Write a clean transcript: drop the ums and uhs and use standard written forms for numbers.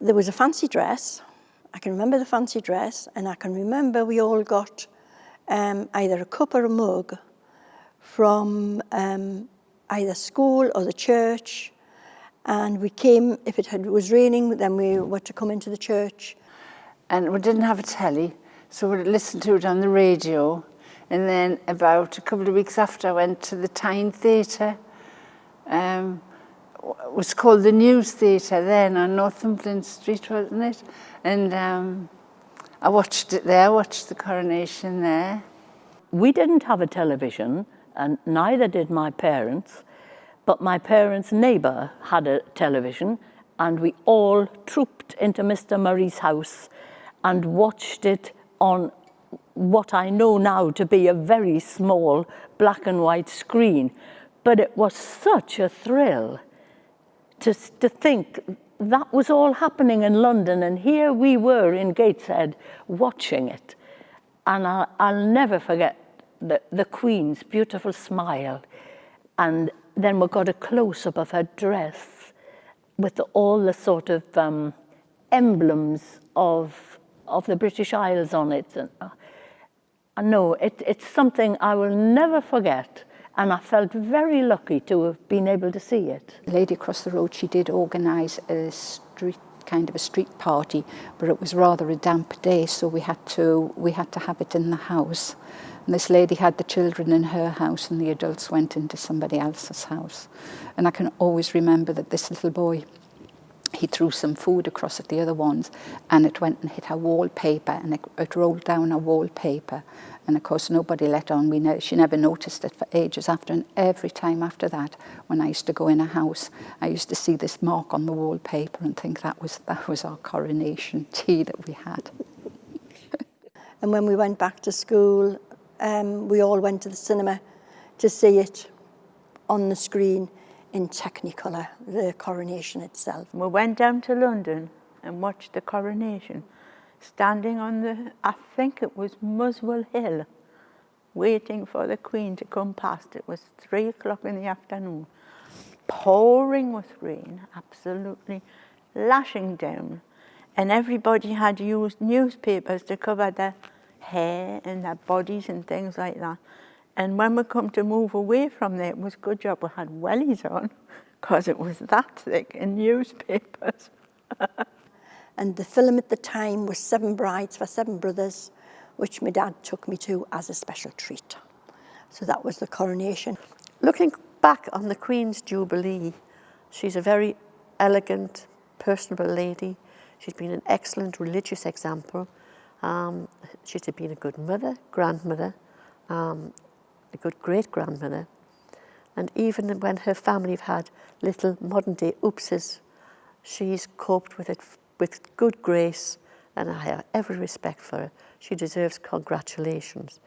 there was a fancy dress. I can remember the fancy dress, and I can remember we all got either a cup or a mug from either school or the church, and we came, if it was raining, then we were to come into the church. And we didn't have a telly, so we'd listen to it on the radio. And then about a couple of weeks after, I went to the Tyne Theatre. It was called the News Theatre then on Northumberland Street, wasn't it? And I watched it there, watched the coronation there. We didn't have a television, and neither did my parents, but my parents' neighbour had a television, and we all trooped into Mr. Murray's house and watched it on what I know now to be a very small black and white screen. But it was such a thrill to think that was all happening in London, and here we were in Gateshead watching it. And I'll never forget the Queen's beautiful smile. And then we got a close-up of her dress with all the sort of emblems of the British Isles on it. And I know it's something I will never forget, and I felt very lucky to have been able to see it. The lady across the road, she did organise a kind of a street party, but it was rather a damp day, so we had to have it in the house. And this lady had the children in her house, and the adults went into somebody else's house. And I can always remember that this little boy, he threw some food across at the other ones, and it went and hit her wallpaper, and it rolled down her wallpaper. And of course, nobody let on. She never noticed it for ages after. And every time after that, when I used to go in a house, I used to see this mark on the wallpaper and think that was our coronation tea that we had. And when we went back to school, we all went to the cinema to see it on the screen in Technicolor, the coronation itself. We went down to London and watched the coronation, standing on I think it was Muswell Hill, waiting for the Queen to come past. It was 3 o'clock in the afternoon, pouring with rain, absolutely lashing down. And everybody had used newspapers to cover their hair and their bodies and things like that. And when we come to move away from there, it was a good job we had wellies on, because it was that thick in newspapers. And the film at the time was 7 Brides for 7 Brothers, which my dad took me to as a special treat. So that was the coronation. Looking back on the Queen's Jubilee, she's a very elegant, personable lady. She's been an excellent religious example. She's been a good mother, grandmother, a good great-grandmother. And even when her family have had little modern-day oopses, she's coped with it with good grace, and I have every respect for her. She deserves congratulations.